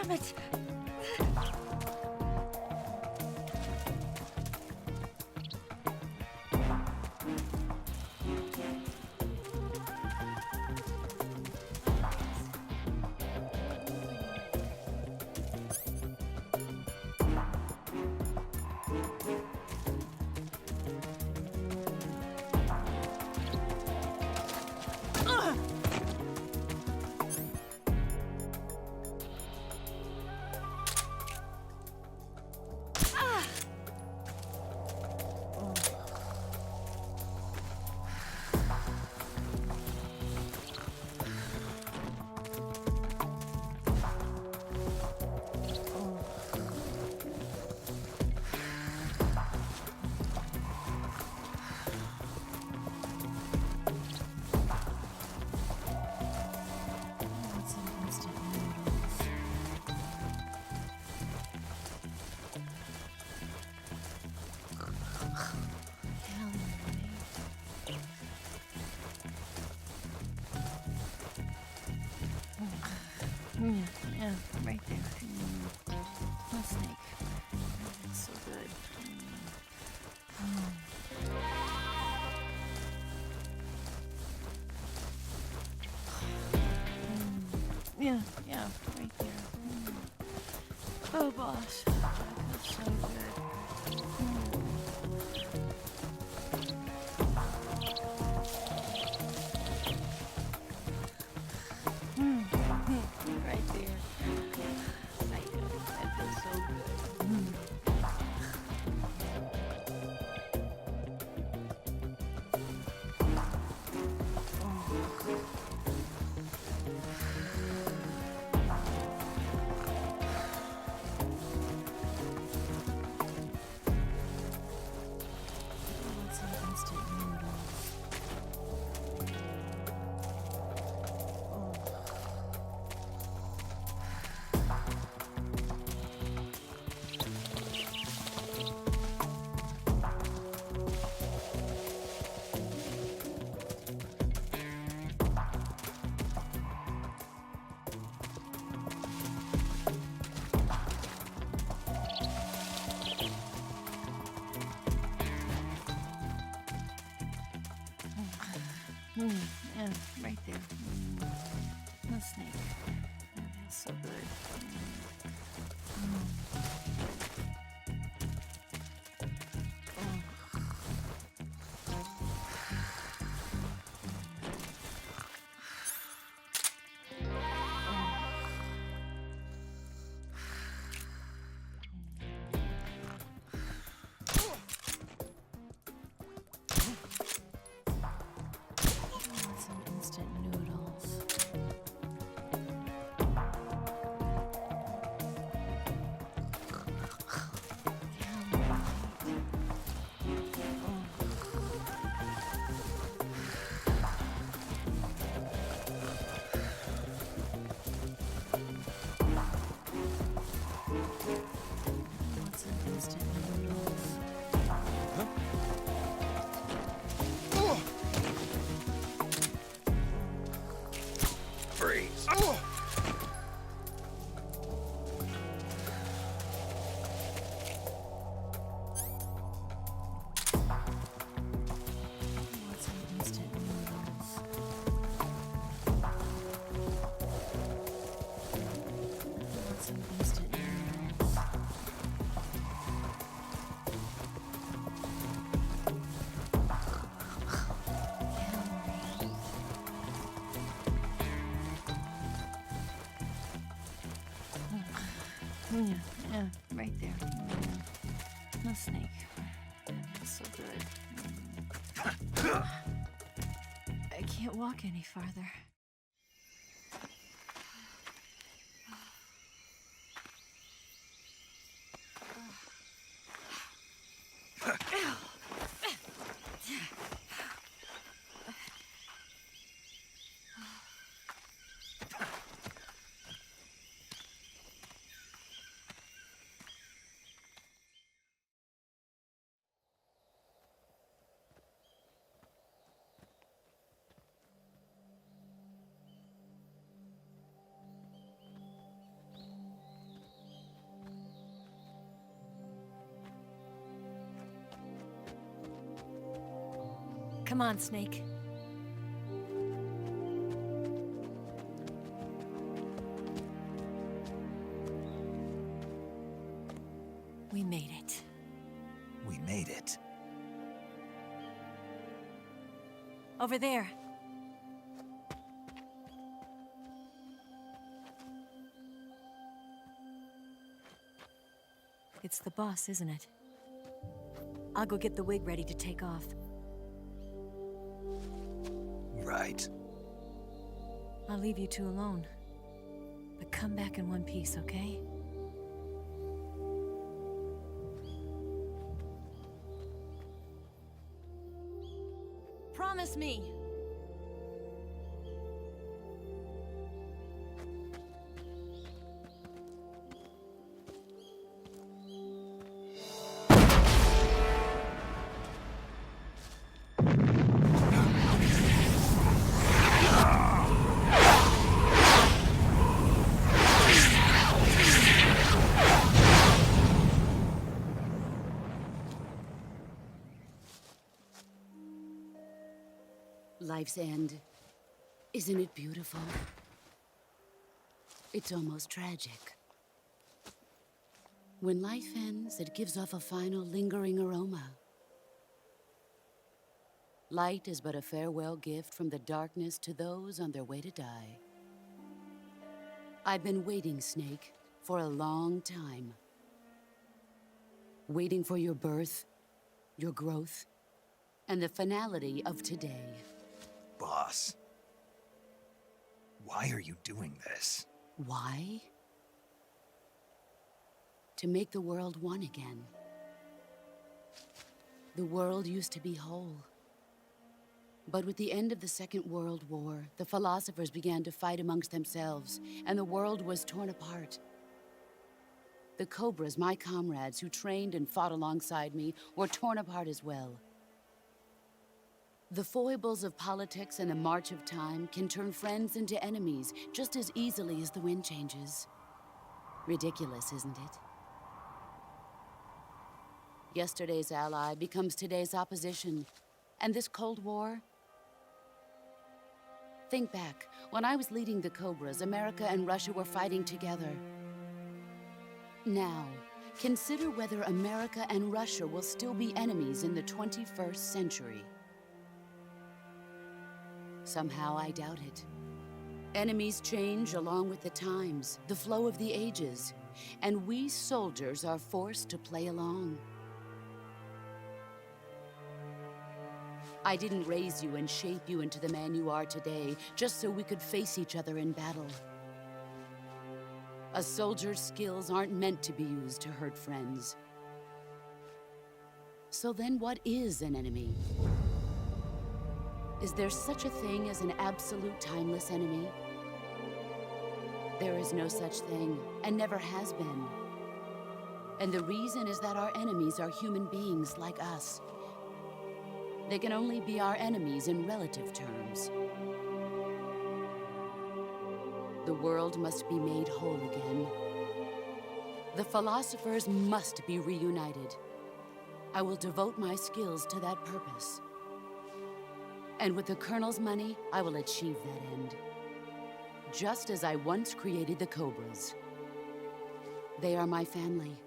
Damn it! Yeah, right there. A snake. It's so good. Yeah, right there. Oh, boss. That's so good. Right there. I know. That feels so good. Some instant noodles. Yeah, right there. A snake. That feels so good. Some instant noodles. Some instant noodles. Freeze. Some instant noodles. Some instant noodles. Yeah, right there. A snake. That's so good. I can't walk any farther. Come on, Snake. We made it. We made it. Over there. It's the boss, isn't it? I'll go get the wig ready to take off. Right. I'll leave you two alone. But come back in one piece, okay? Promise me! Life's end. Isn't it beautiful? It's almost tragic. When life ends, it gives off a final lingering aroma. Light is but a farewell gift from the darkness to those on their way to die. I've been waiting, Snake, for a long time. Waiting for your birth, your growth, and the finality of today. Boss. Why are you doing this? Why? To make the world one again. The world used to be whole. But with the end of the Second World War, the philosophers began to fight amongst themselves, and the world was torn apart. The Cobras, my comrades who trained and fought alongside me, were torn apart as well. The foibles of politics and the march of time can turn friends into enemies just as easily as the wind changes. Ridiculous, isn't it? Yesterday's ally becomes today's opposition. And this Cold War? Think back. When I was leading the Cobras, America and Russia were fighting together. Now, consider whether America and Russia will still be enemies in the 21st century. Somehow I doubt it. Enemies change along with the times, the flow of the ages, and we soldiers are forced to play along. I didn't raise you and shape you into the man you are today just so we could face each other in battle. A soldier's skills aren't meant to be used to hurt friends. So then what is an enemy? Is there such a thing as an absolute timeless enemy? There is no such thing, and never has been. And the reason is that our enemies are human beings like us. They can only be our enemies in relative terms. The world must be made whole again. The philosophers must be reunited. I will devote my skills to that purpose. And with the Colonel's money, I will achieve that end. Just as I once created the Cobras. They are my family.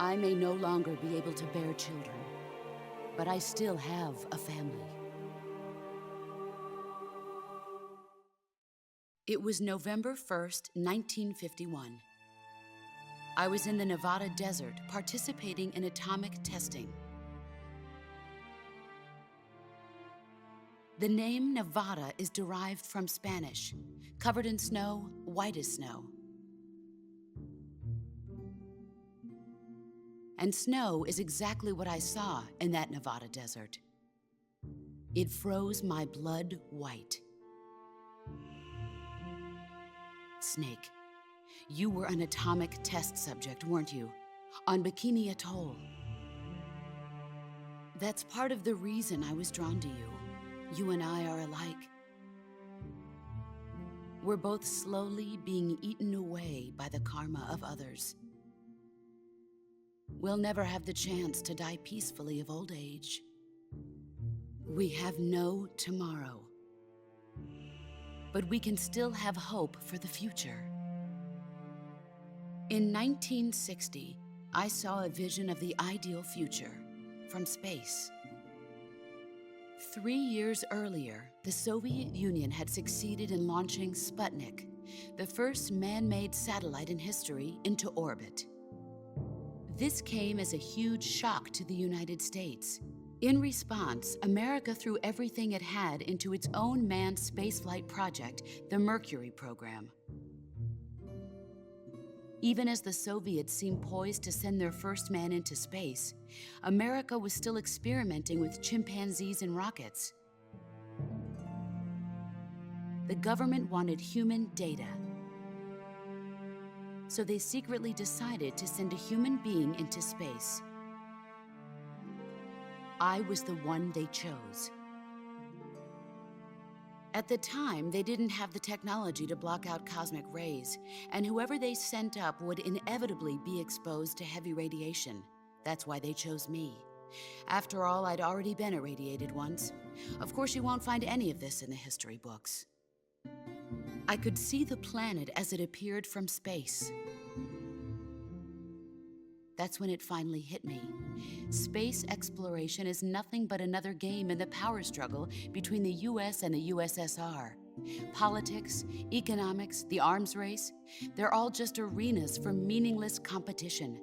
I may no longer be able to bear children, but I still have a family. It was November 1st, 1951. I was in the Nevada desert participating in atomic testing. The name Nevada is derived from Spanish, covered in snow, white as snow. And snow is exactly what I saw in that Nevada desert. It froze my blood white. Snake, you were an atomic test subject, weren't you? On Bikini Atoll. That's part of the reason I was drawn to you. You and I are alike. We're both slowly being eaten away by the karma of others. we'll never have the chance to die peacefully of old age. We have no tomorrow. But we can still have hope for the future. In 1960, I saw a vision of the ideal future from space. 3 years earlier, the Soviet Union had succeeded in launching Sputnik, the first man-made satellite in history, into orbit. This came as a huge shock to the United States. In response, America threw everything it had into its own manned spaceflight project, the Mercury program. Even as the Soviets seemed poised to send their first man into space, America was still experimenting with chimpanzees and rockets. The government wanted human data. So they secretly decided to send a human being into space. I was the one they chose. At the time, they didn't have the technology to block out cosmic rays, and whoever they sent up would inevitably be exposed to heavy radiation. That's why they chose me. After all, I'd already been irradiated once. Of course, you won't find any of this in the history books. I could see the planet as it appeared from space. That's when it finally hit me. Space exploration is nothing but another game in the power struggle between the US and the USSR. Politics, economics, the arms race, they're all just arenas for meaningless competition.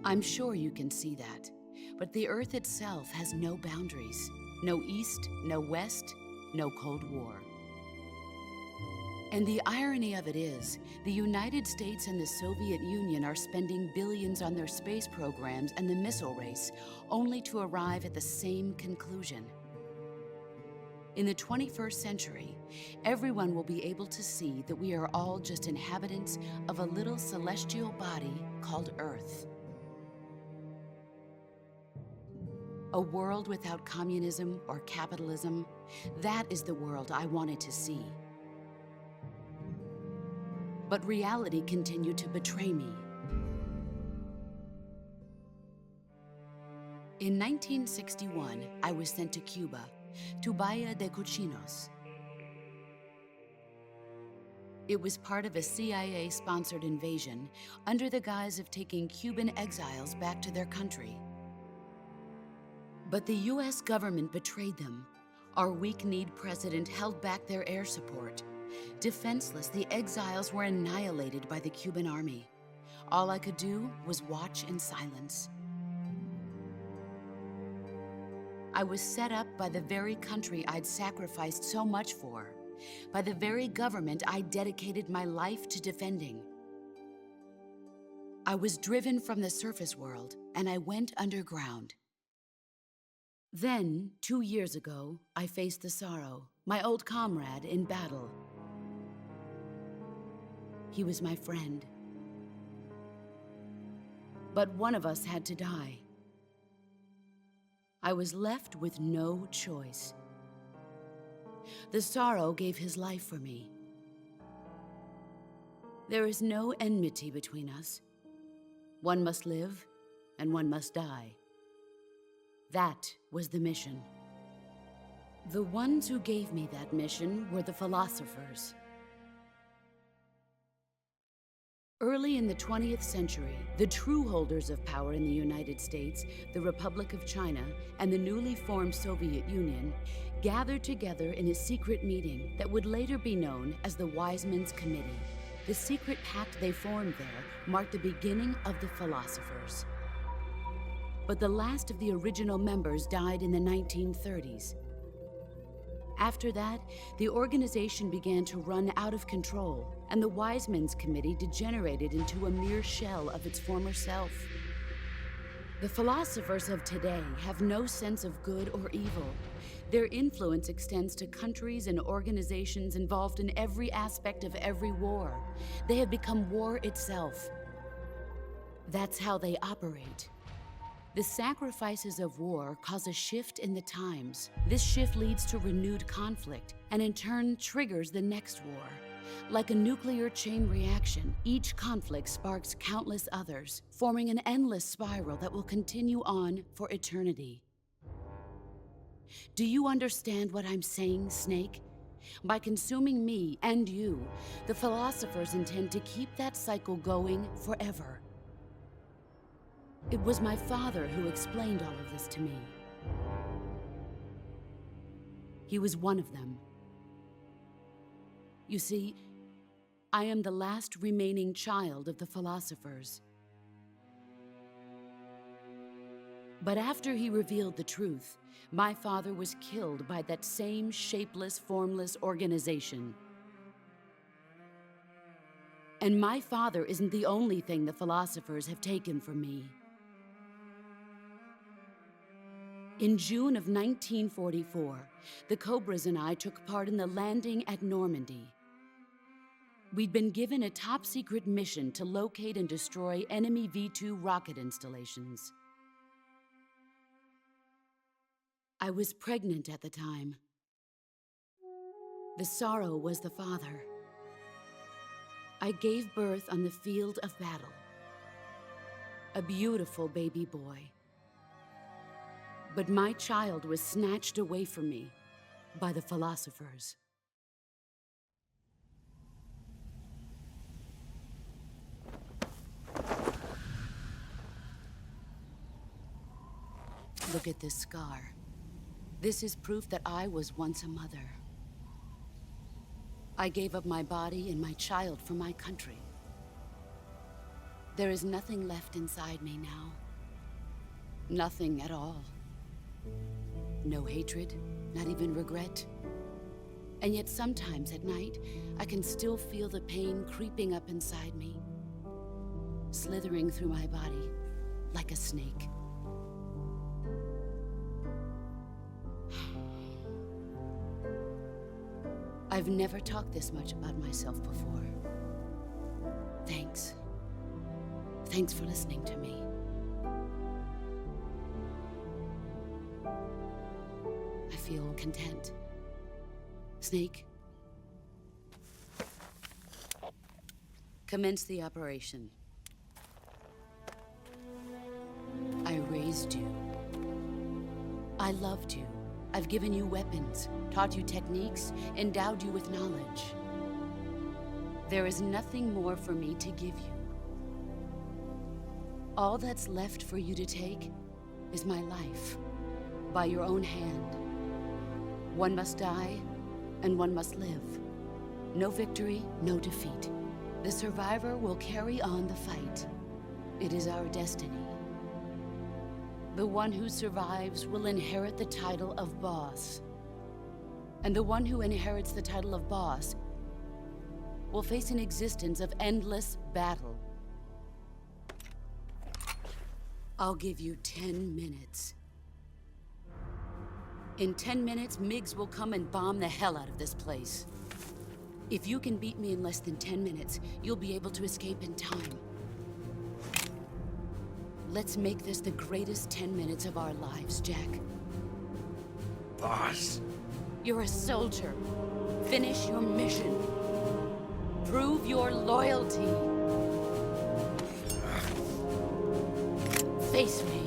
I'm sure you can see that, but the Earth itself has no boundaries. No East, no West, no Cold War. And the irony of it is, the United States and the Soviet Union are spending billions on their space programs and the missile race, only to arrive at the same conclusion. In the 21st century, everyone will be able to see that we are all just inhabitants of a little celestial body called Earth. A world without communism or capitalism, that is the world I wanted to see. But reality continued to betray me. In 1961, I was sent to Cuba, to Bahia de Cochinos. It was part of a CIA-sponsored invasion under the guise of taking Cuban exiles back to their country. But the US government betrayed them. Our weak-kneed president held back their air support. Defenseless, the exiles were annihilated by the Cuban army. All I could do was watch in silence. I was set up by the very country I'd sacrificed so much for, by the very government I dedicated my life to defending. I was driven from the surface world, and I went underground. Then, 2 years ago, I faced the Sorrow, my old comrade in battle. He was my friend. But one of us had to die. I was left with no choice. The Sorrow gave his life for me. There is no enmity between us. One must live, and one must die. That was the mission. The ones who gave me that mission were the philosophers. Early in the 20th century, the true holders of power in the United States, the Republic of China, and the newly formed Soviet Union gathered together in a secret meeting that would later be known as the Wiseman's Committee. The secret pact they formed there marked the beginning of the philosophers. But the last of the original members died in the 1930s. After that, the organization began to run out of control, and the Wiseman's Committee degenerated into a mere shell of its former self. The philosophers of today have no sense of good or evil. Their influence extends to countries and organizations involved in every aspect of every war. They have become war itself. That's how they operate. The sacrifices of war cause a shift in the times. This shift leads to renewed conflict, and in turn triggers the next war. Like a nuclear chain reaction, each conflict sparks countless others, forming an endless spiral that will continue on for eternity. Do you understand what I'm saying, Snake? By consuming me and you, the philosophers intend to keep that cycle going forever. It was my father who explained all of this to me. He was one of them. You see, I am the last remaining child of the philosophers. But after he revealed the truth, my father was killed by that same shapeless, formless organization. And my father isn't the only thing the philosophers have taken from me. In June of 1944, the Cobras and I took part in the landing at Normandy. We'd been given a top-secret mission to locate and destroy enemy V-2 rocket installations. I was pregnant at the time. The sorrow was the father. I gave birth on the field of battle. A beautiful baby boy. But my child was snatched away from me by the philosophers. Look at this scar. This is proof that I was once a mother. I gave up my body and my child for my country. There is nothing left inside me now. Nothing at all. No hatred, not even regret. And yet sometimes at night, I can still feel the pain creeping up inside me, slithering through my body like a snake. I've never talked this much about myself before. Thanks. Thanks for listening to me. I feel content. Snake, commence the operation. I raised you. I loved you. I've given you weapons, taught you techniques, endowed you with knowledge. There is nothing more for me to give you. All that's left for you to take is my life, by your own hand. One must die, and one must live. No victory, no defeat. The survivor will carry on the fight. It is our destiny. The one who survives will inherit the title of boss. And the one who inherits the title of boss will face an existence of endless battle. I'll give you 10 minutes. In 10 minutes, MiGs will come and bomb the hell out of this place. If you can beat me in less than 10 minutes, you'll be able to escape in time. Let's make this the greatest 10 minutes of our lives, Jack. Boss. You're a soldier. Finish your mission. Prove your loyalty. Face me.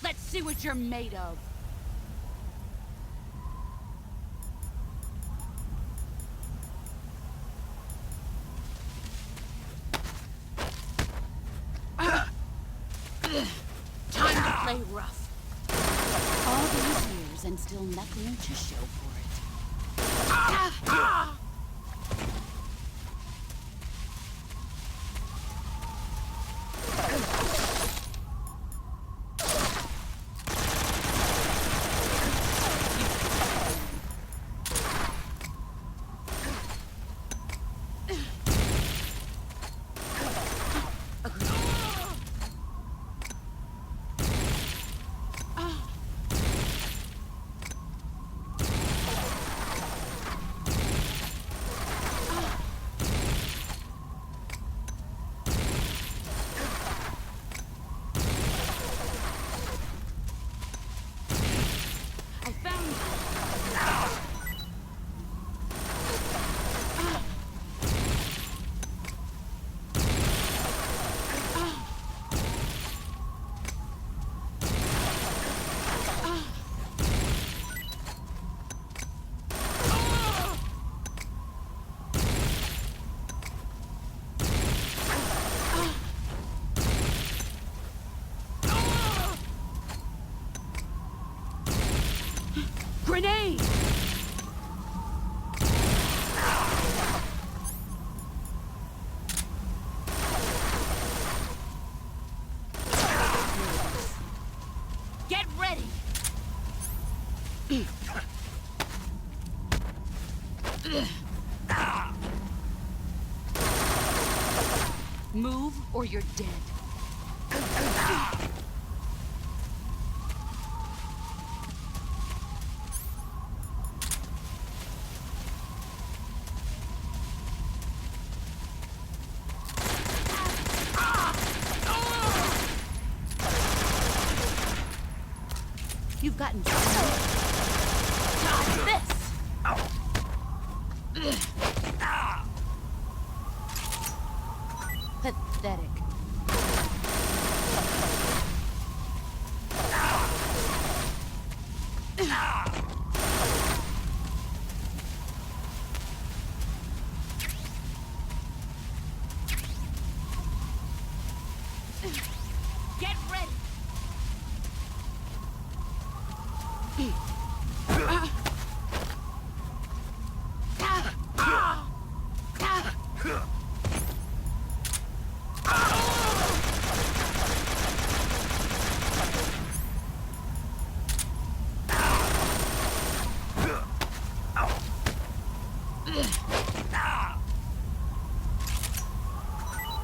Let's see what you're made of. Time to play rough. All these years and still nothing to show for it. Move or you're dead. You've gotten dodge this! Pathetic. Get ready!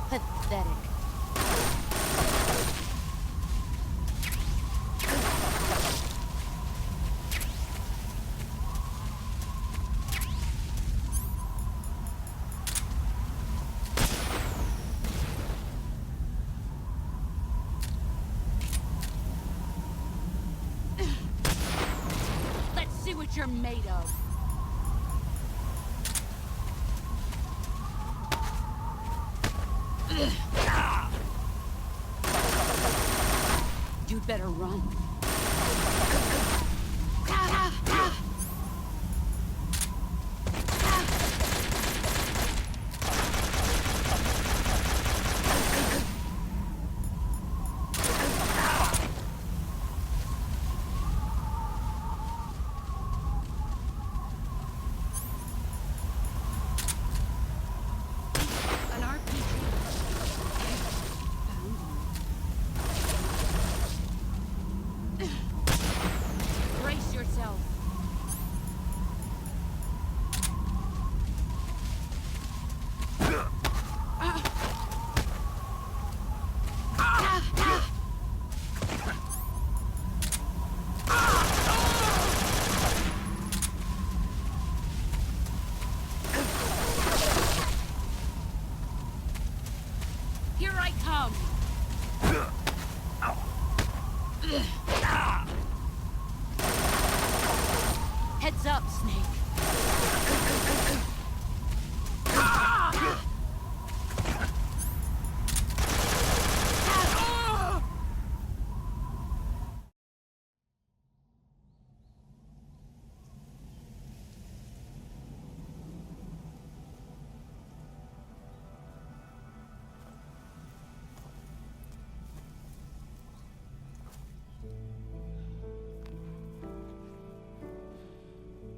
Pathetic. Let's see what you're made of. You'd better run. An RPG. Brace yourself. Here I come. Heads up, Snake.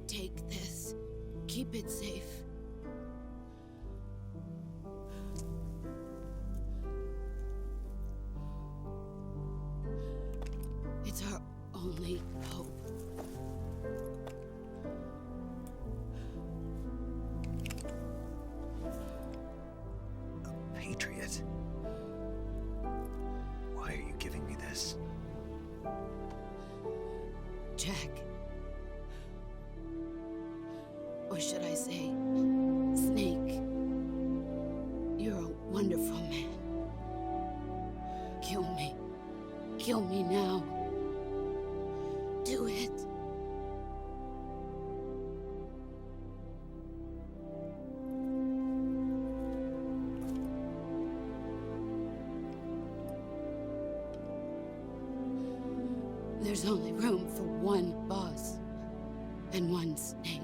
Take this. Keep it safe. It's our only hope. A patriot? Why are you giving me this? Jack. Or should I say, Snake? You're a wonderful man. Kill me. Kill me now. Do it. There's only room for one boss and one Snake.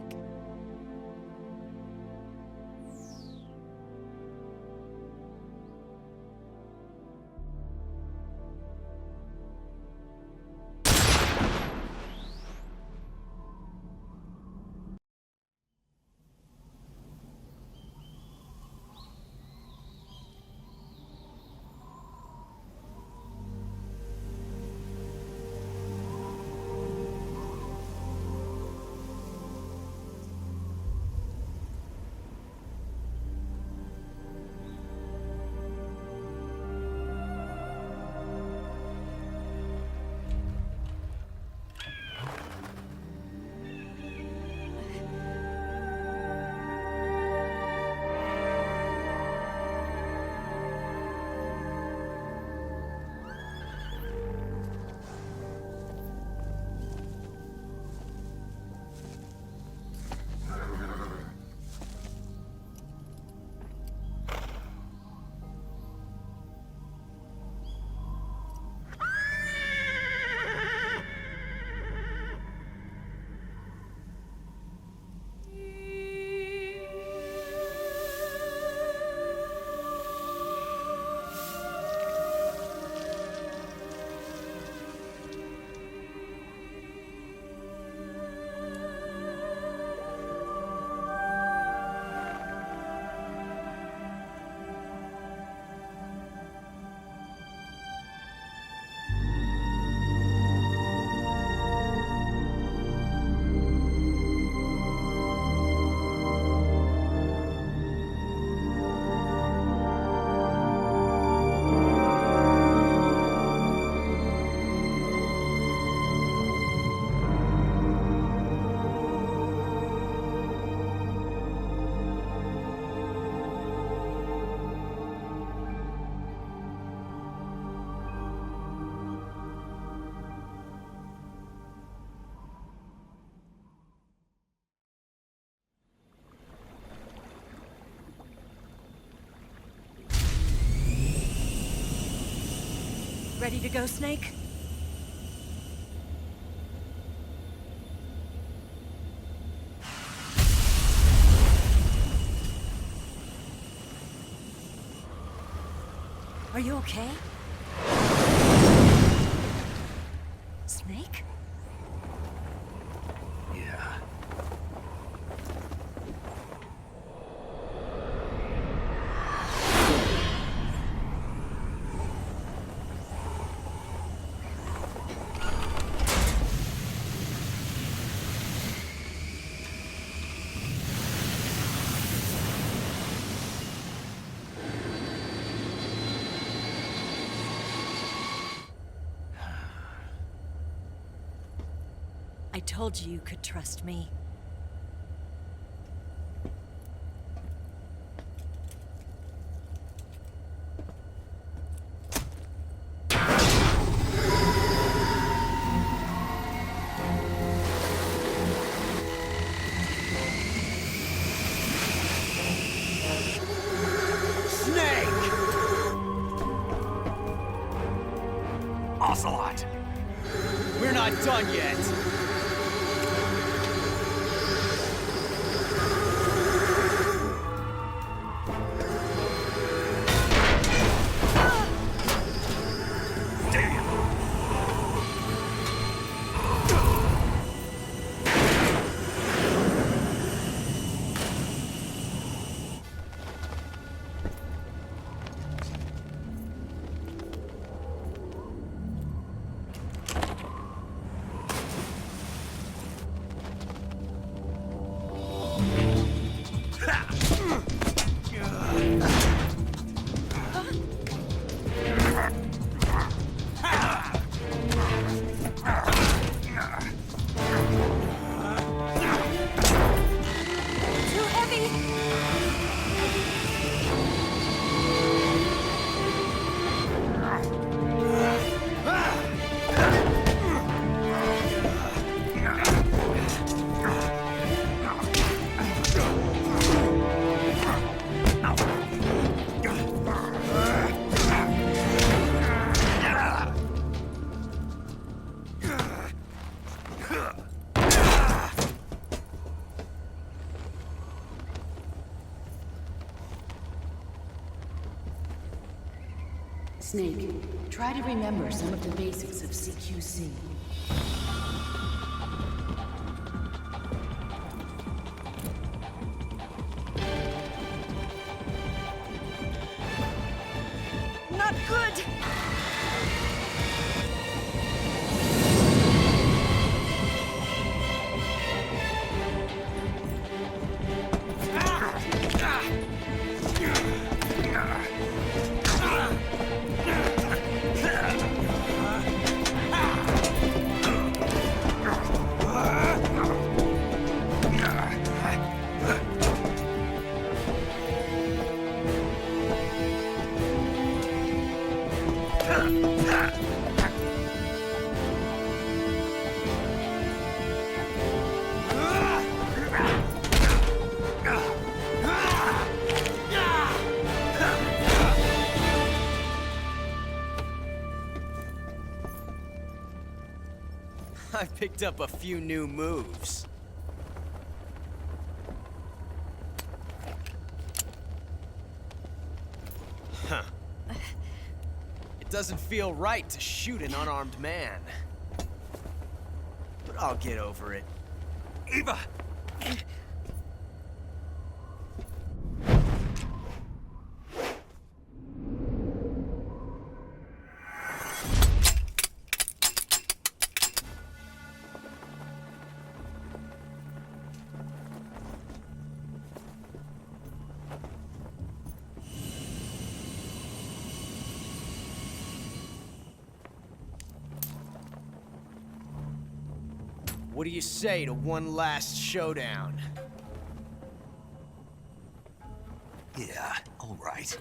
Ready to go, Snake? Are you okay? Snake? Yeah. I told you you could trust me. Snake! Ocelot! We're not done yet. Too heavy! Snake, try to remember some of the basics of CQC. Not good! I picked up a few new moves. Huh. It doesn't feel right to shoot an unarmed man. But I'll get over it. Eva! What do you say to one last showdown? Yeah, all right.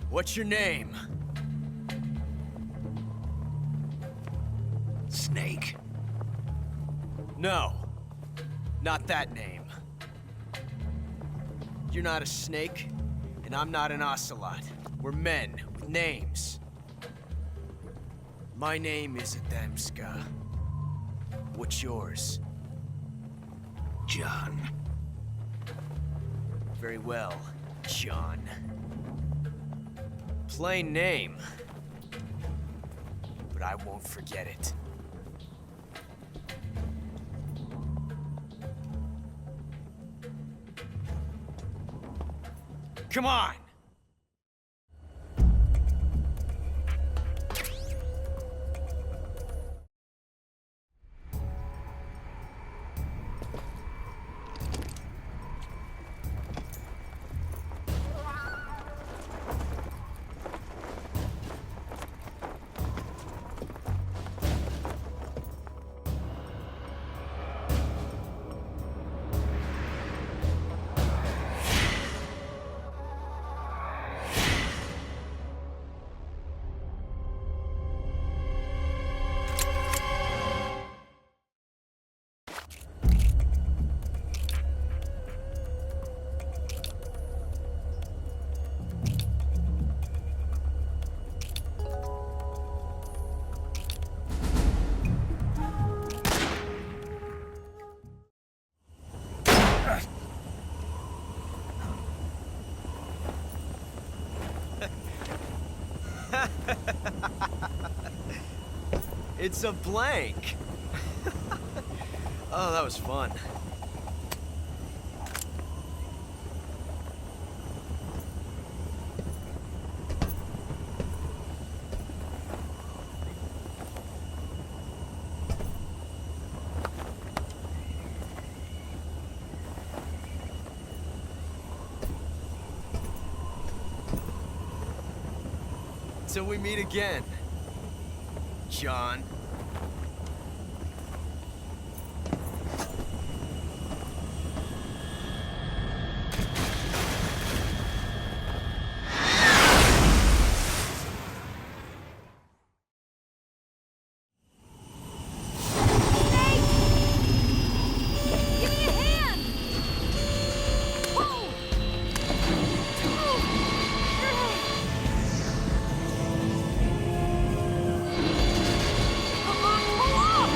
What's your name? Snake. No. Not that name. You're not a snake, and I'm not an ocelot. We're men with names. My name is Adamska. What's yours? John. Very well, John. Plain name. But I won't forget it. Come on! It's a blank. Oh, that was fun. Till we meet again, John. Give me a hand! Whoa! Come on, pull up!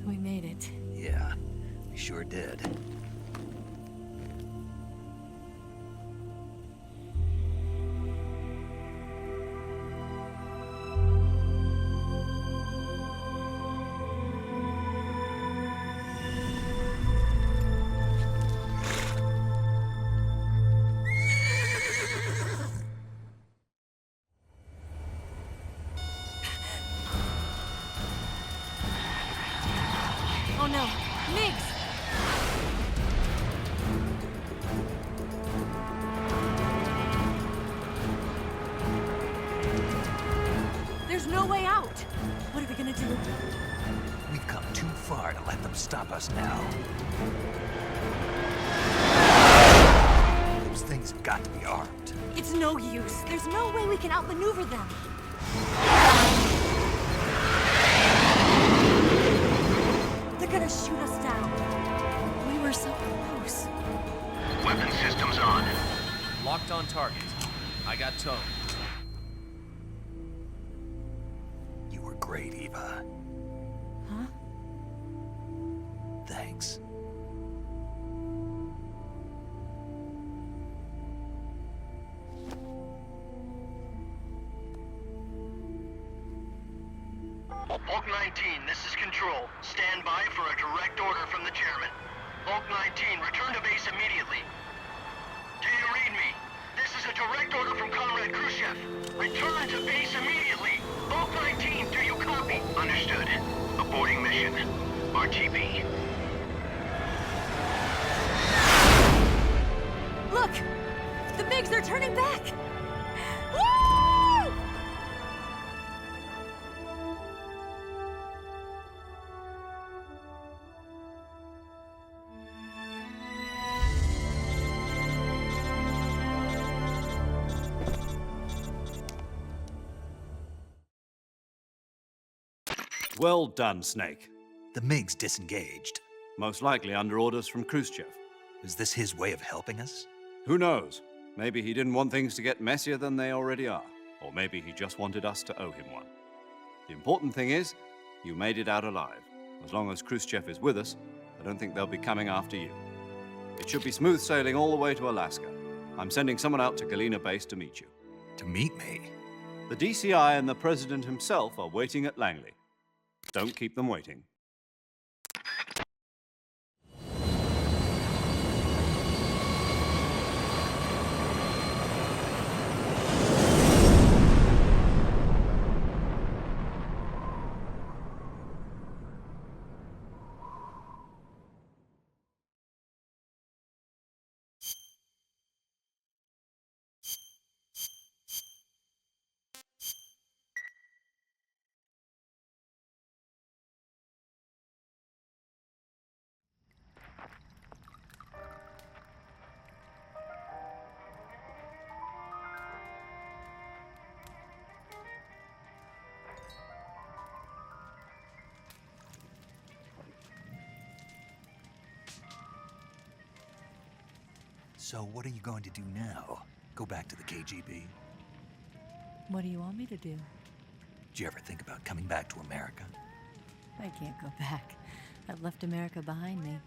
We made it. Yeah, we sure did. Oh no, Nix! There's no way out! What are we gonna do? We've come too far to let them stop us now. Those things have got to be armed. It's no use. There's no way we can outmaneuver them. They're gonna shoot us down. We were so close. Weapon systems on. Locked on target. I got towed. You were great, Eva. Huh? Thanks. Bulk 19, this is Control. Stand by for a direct order from the chairman. Oak 19, return to base immediately. Do you read me? This is a direct order from Comrade Khrushchev. Return to base immediately. Oak 19, do you copy? Understood. Aborting mission. RTB. Look! The MiGs are turning back! Woo! Well done, Snake. The MiGs disengaged. Most likely under orders from Khrushchev. Is this his way of helping us? Who knows? Maybe he didn't want things to get messier than they already are. Or maybe he just wanted us to owe him one. The important thing is, you made it out alive. As long as Khrushchev is with us, I don't think they'll be coming after you. It should be smooth sailing all the way to Alaska. I'm sending someone out to Galena Base to meet you. To meet me? The DCI and the President himself are waiting at Langley. Don't keep them waiting. So what are you going to do now? Go back to the KGB? What do you want me to do? Did you ever think about coming back to America? I can't go back. I've left America behind me.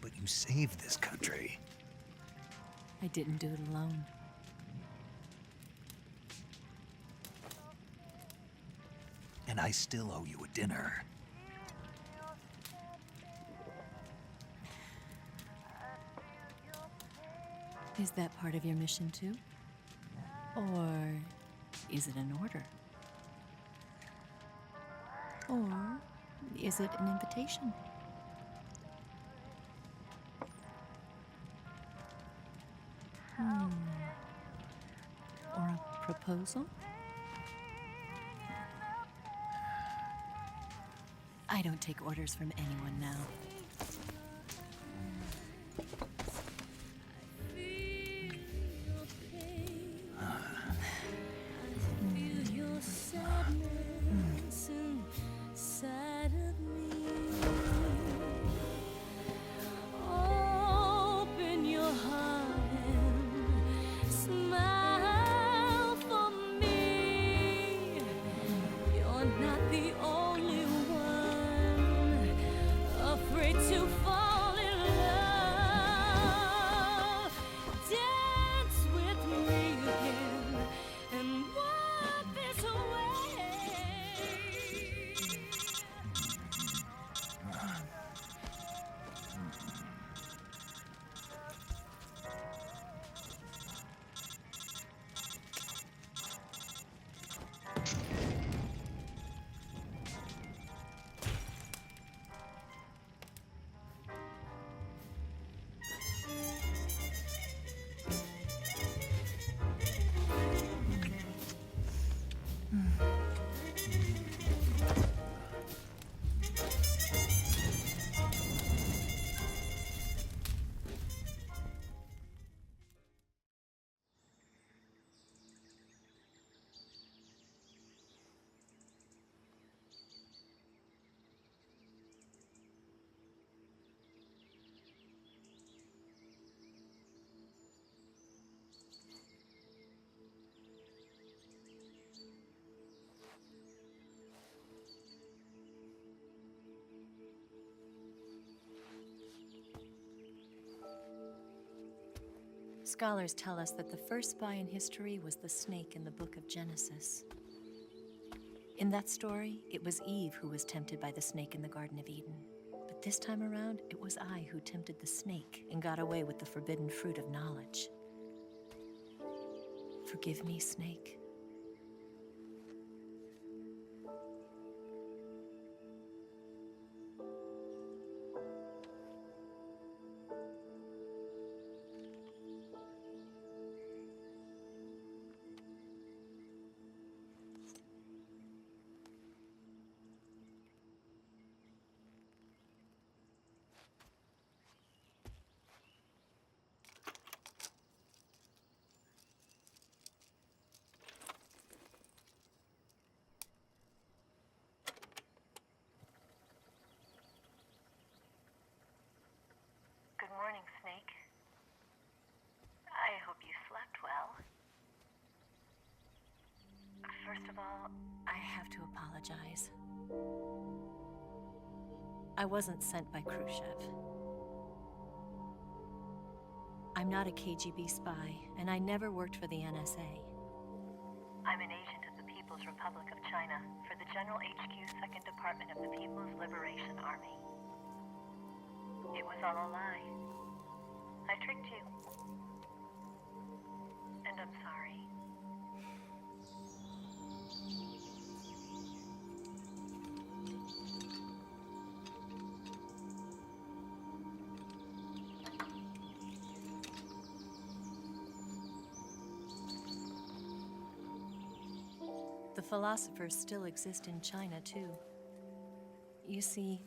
But you saved this country. I didn't do it alone. And I still owe you a dinner. Is that part of your mission too? Or is it an order? Or is it an invitation? Or a proposal? I don't take orders from anyone now. Scholars tell us that the first spy in history was the snake in the book of Genesis. In that story, it was Eve who was tempted by the snake in the Garden of Eden. But this time around, it was I who tempted the snake and got away with the forbidden fruit of knowledge. Forgive me, Snake. Good morning, Snake. I hope you slept well. First of all, I have to apologize. I wasn't sent by Khrushchev. I'm not a KGB spy, and I never worked for the NSA. I'm an agent of the People's Republic of China for the General HQ 2nd Department of the People's Liberation Army. It was all a lie. I tricked you. And I'm sorry. The philosophers still exist in China, too. You see,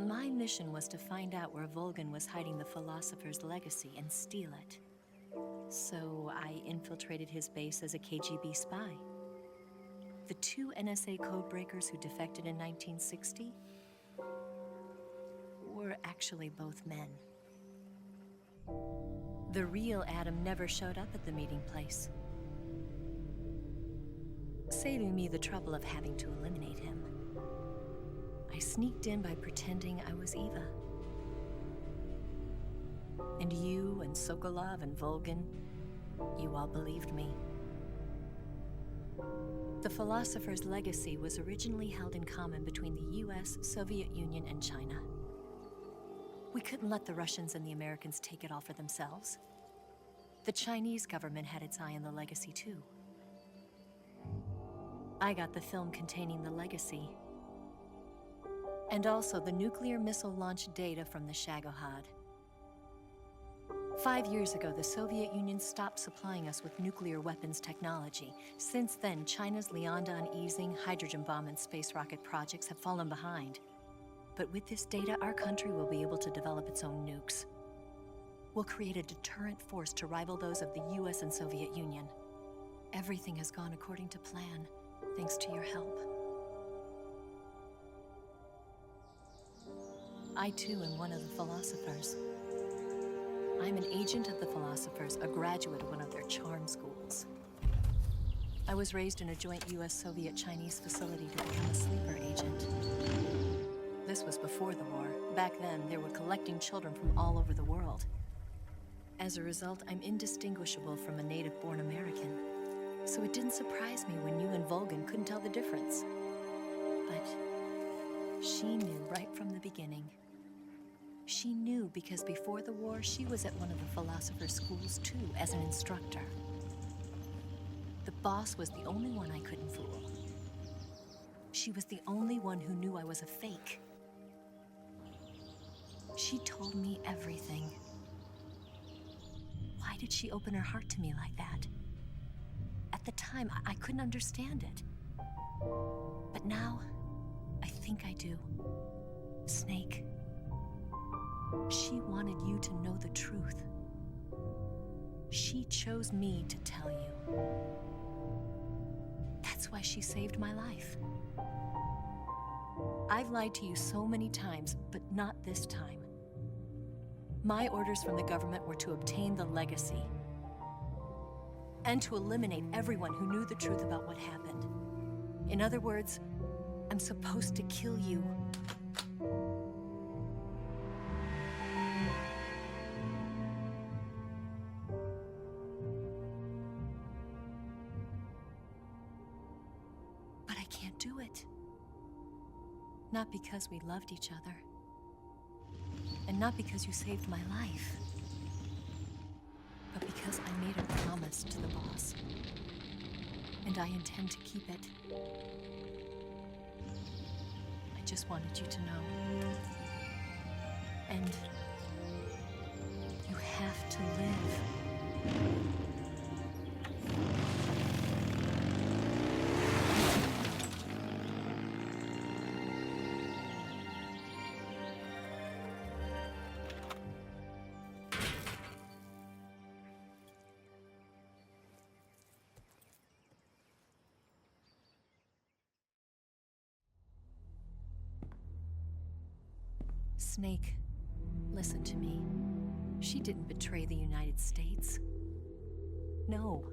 my mission was to find out where Volgin was hiding the philosopher's legacy and steal it. So I infiltrated his base as a KGB spy. The 2 NSA codebreakers who defected in 1960 were actually both men. The real Adam never showed up at the meeting place, saving me the trouble of having to eliminate him. I sneaked in by pretending I was Eva. And you and Sokolov and Volgin, you all believed me. The philosopher's legacy was originally held in common between the US, Soviet Union, and China. We couldn't let the Russians and the Americans take it all for themselves. The Chinese government had its eye on the legacy too. I got the film containing the legacy, and also the nuclear missile launch data from the Shagohod. 5 years ago, the Soviet Union stopped supplying us with nuclear weapons technology. Since then, China's Liaodong easing, hydrogen bomb, and space rocket projects have fallen behind. But with this data, our country will be able to develop its own nukes. We'll create a deterrent force to rival those of the US and Soviet Union. Everything has gone according to plan, thanks to your help. I too am one of the philosophers. I'm an agent of the philosophers, a graduate of one of their charm schools. I was raised in a joint US-Soviet-Chinese facility to become a sleeper agent. This was before the war. Back then, they were collecting children from all over the world. As a result, I'm indistinguishable from a native-born American. So it didn't surprise me when you and Volgin couldn't tell the difference. But she knew right from the beginning. She knew because before the war, she was at one of the philosopher's schools too, as an instructor. The boss was the only one I couldn't fool. She was the only one who knew I was a fake. She told me everything. Why did she open her heart to me like that? At the time, I couldn't understand it. But now, I think I do. Snake. She wanted you to know the truth. She chose me to tell you. That's why she saved my life. I've lied to you so many times, but not this time. My orders from the government were to obtain the legacy and to eliminate everyone who knew the truth about what happened. In other words, I'm supposed to kill you. But I can't do it. Not because we loved each other, And not because you saved my life, but because I made a promise to the boss. And I intend to keep it. I just wanted you to know. And you have to live. Snake, listen to me. She didn't betray the United States. No.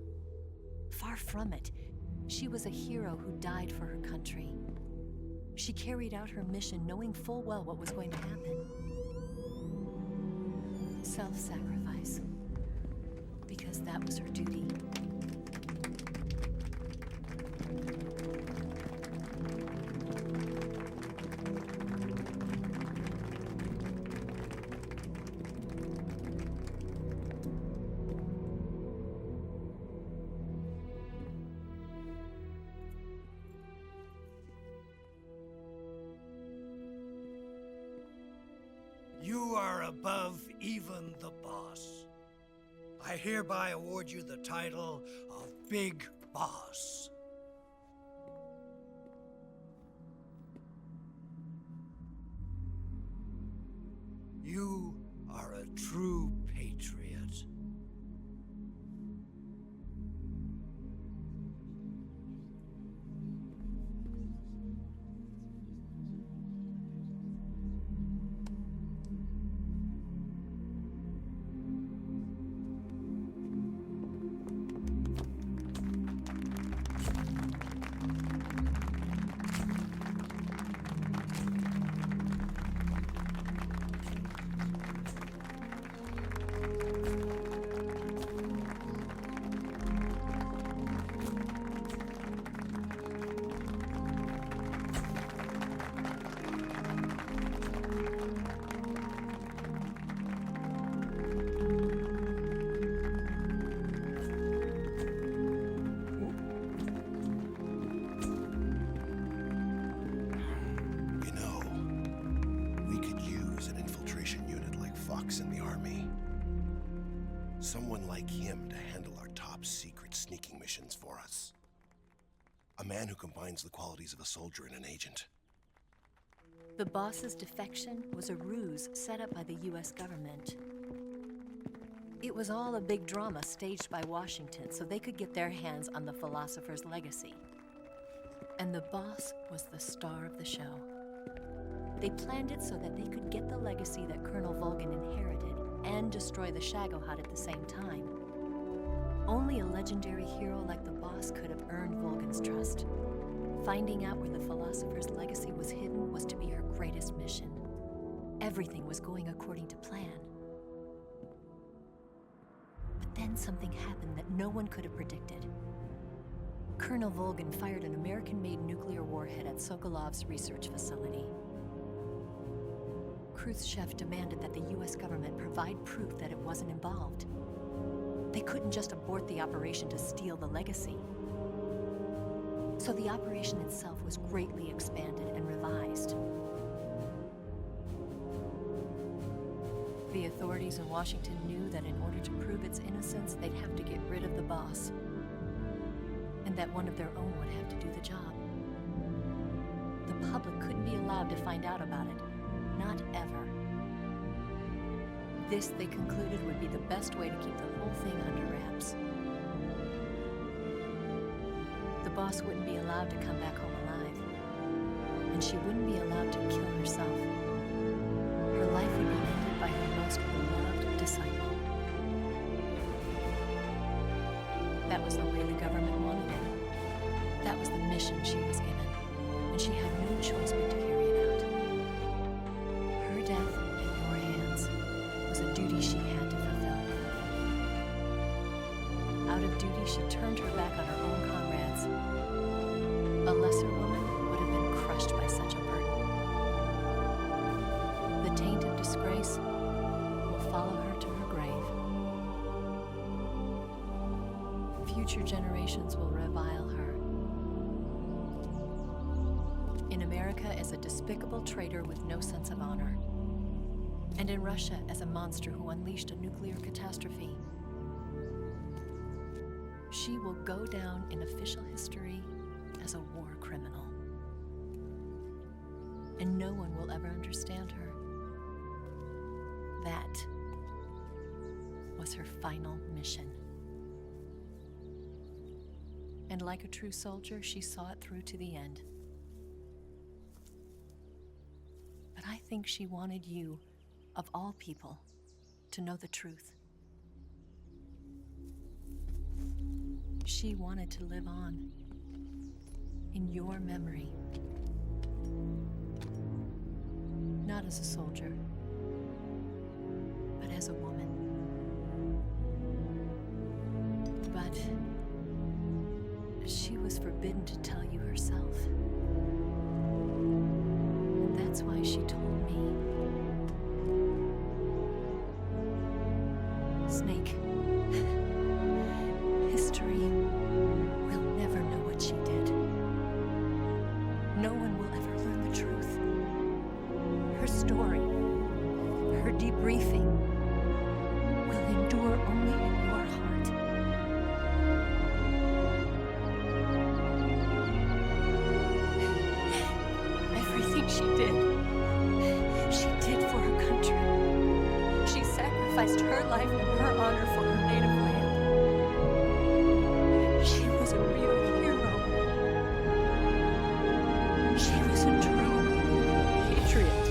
Far from it. She was a hero who died for her country. She carried out her mission knowing full well what was going to happen. Self-sacrifice. Because that was her duty. You are above even the boss. I hereby award you the title of Big Boss. You are a true patriot. In the army. Someone like him to handle our top secret sneaking missions for us. A man who combines the qualities of a soldier and an agent. The boss's defection was a ruse set up by the US government. It was all a big drama staged by Washington so they could get their hands on the philosopher's legacy. And the boss was the star of the show. They planned it so that they could get the legacy that Colonel Volgin inherited and destroy the Shagohod at the same time. Only a legendary hero like the boss could have earned Volgin's trust. Finding out where the philosopher's legacy was hidden was to be her greatest mission. Everything was going according to plan. But then something happened that no one could have predicted. Colonel Volgin fired an American-made nuclear warhead at Sokolov's research facility. Khrushchev demanded that the US government provide proof that it wasn't involved. They couldn't just abort the operation to steal the legacy. So the operation itself was greatly expanded and revised. The authorities in Washington knew that in order to prove its innocence, they'd have to get rid of the boss. And that one of their own would have to do the job. The public couldn't be allowed to find out about it. Not ever. This, they concluded, would be the best way to keep the whole thing under wraps. The boss wouldn't be allowed to come back home alive. And she wouldn't be allowed to kill herself. Her life would be ended by her most beloved disciple. That was the way the government wanted it. That was the mission she was given. And she had no choice but to carry it out. Her death in your hands was a duty she had to fulfill. Out of duty, she turned her back on her own comrades. A lesser woman would have been crushed by such a burden. The taint of disgrace voice will follow her to her grave. Future generations will revile her. In America as a despicable traitor with no sense of honor. And in Russia as a monster who unleashed a nuclear catastrophe. She will go down in official history as a war criminal. And no one will ever understand her. That was her final mission. And like a true soldier, she saw it through to the end. But I think she wanted you, of all people, to know the truth. She wanted to live on in your memory. Not as a soldier, but as a woman. But she was forbidden to tell you herself. And that's why she told me. Snake, history will never know what she did. No one will ever learn the truth. Her story, her debriefing, will endure only in your heart. Everything she did for her country. She sacrificed her life and her honor for her native land. She was a real hero. She was a true patriot.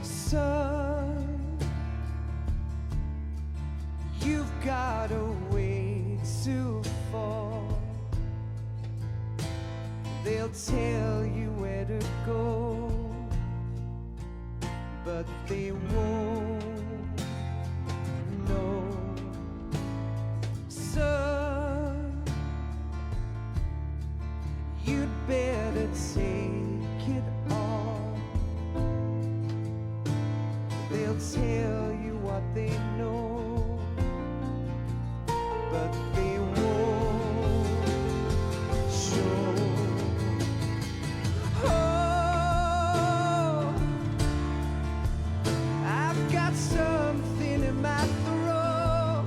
Son, you've got a way to fall. They'll tell you where to go, but they won't know. Son, you'd better take it all. They'll tell you what they know, but they won't show. Oh, I've got something in my throat.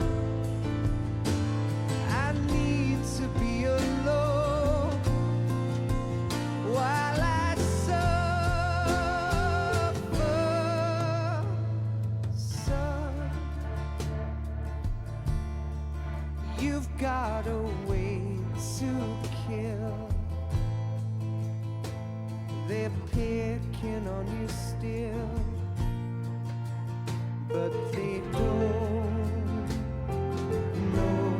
I need to be alone while I suffer. Son, you've got a way to kill. They're picking on you still, but they don't know.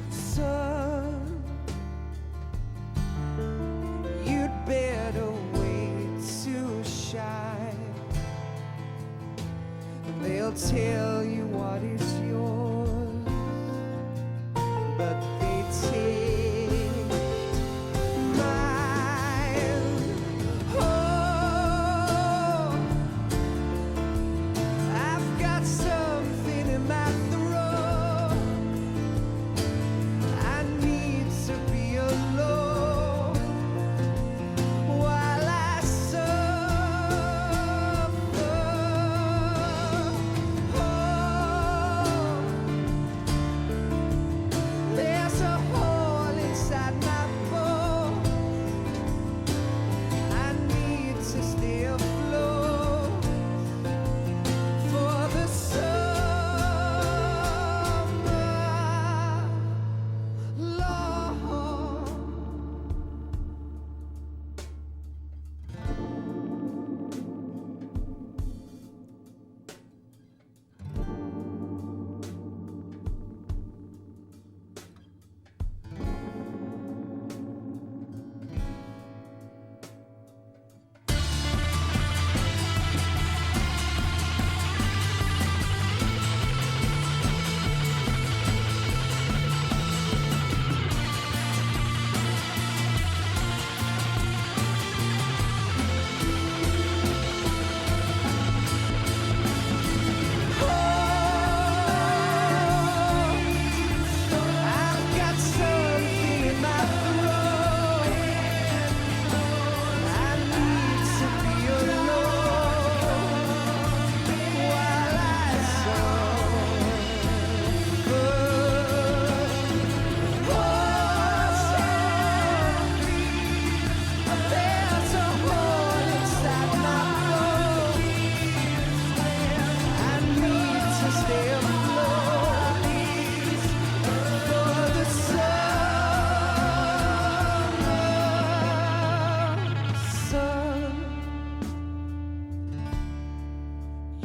Son, you'd better wait to shine. They'll tell you what is yours,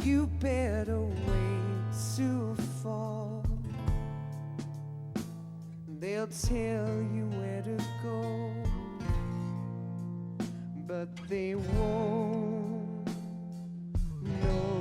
you better wait to fall. They'll tell you where to go, but they won't know.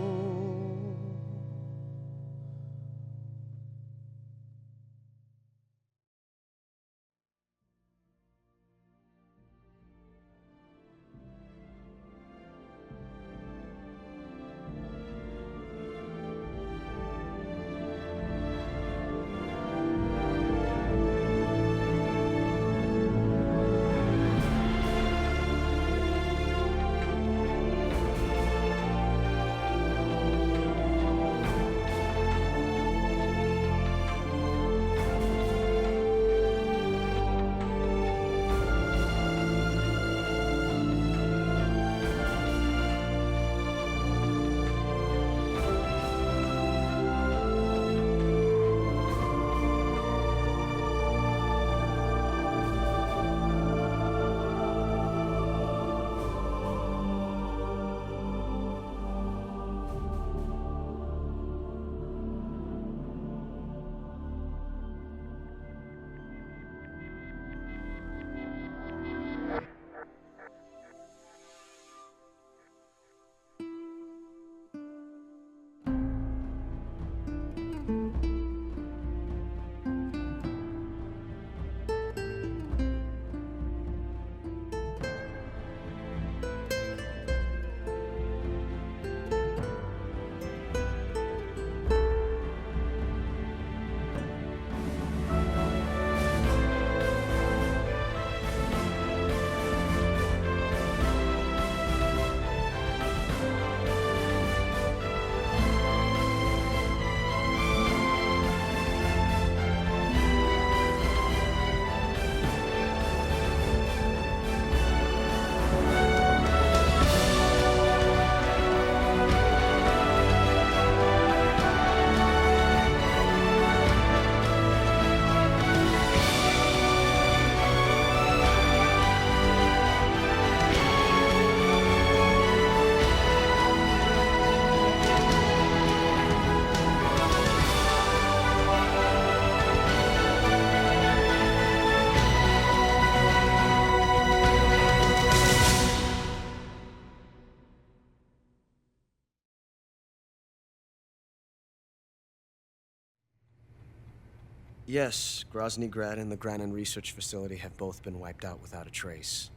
Yes, Grozny Grad and the Granin Research Facility have both been wiped out without a trace.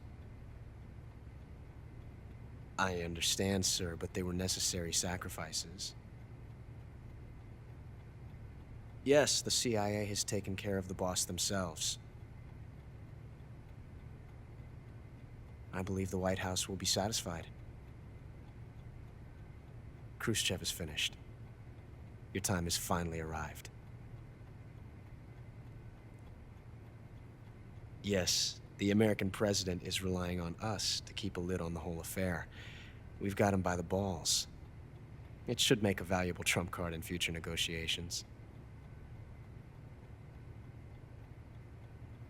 I understand, sir, but they were necessary sacrifices. Yes, the CIA has taken care of the boss themselves. I believe the White House will be satisfied. Khrushchev is finished. Your time has finally arrived. Yes, the American president is relying on us to keep a lid on the whole affair. We've got him by the balls. It should make a valuable trump card in future negotiations.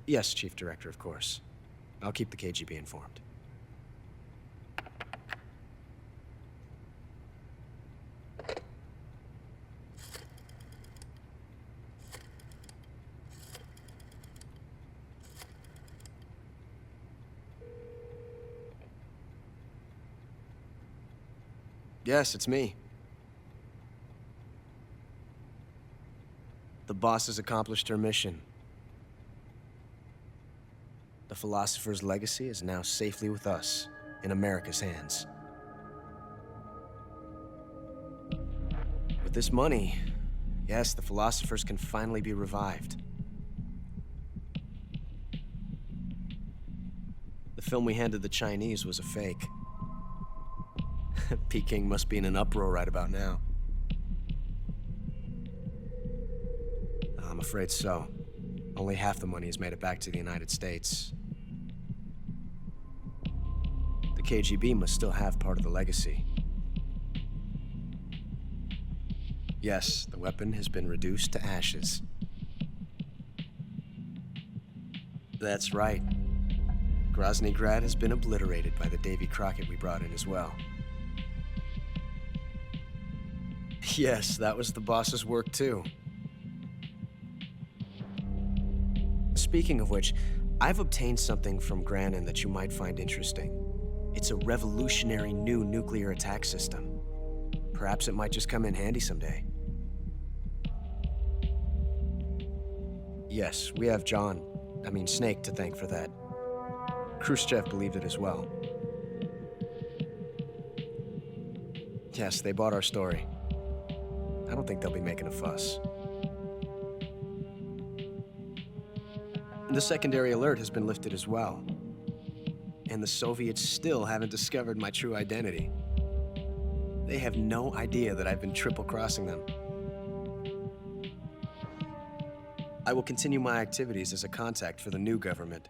Yes, Chief Director, of course. I'll keep the KGB informed. Yes, it's me. The boss has accomplished her mission. The philosopher's legacy is now safely with us, in America's hands. With this money, yes, the philosophers can finally be revived. The film we handed the Chinese was a fake. Peking must be in an uproar right about now. I'm afraid so. Only half the money has made it back to the United States. The KGB must still have part of the legacy. Yes, the weapon has been reduced to ashes. That's right. Grozny Grad has been obliterated by the Davy Crockett we brought in as well. Yes, that was the boss's work too. Speaking of which, I've obtained something from Granin that you might find interesting. It's a revolutionary new nuclear attack system. Perhaps it might just come in handy someday. Yes, we have Snake to thank for that. Khrushchev believed it as well. Yes, they bought our story. I don't think they'll be making a fuss. The secondary alert has been lifted as well. And the Soviets still haven't discovered my true identity. They have no idea that I've been triple-crossing them. I will continue my activities as a contact for the new government.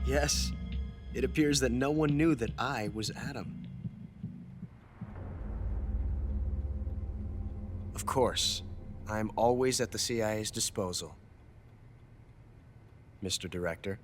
Yes, it appears that no one knew that I was Adam. Of course, I'm always at the CIA's disposal, Mr. Director.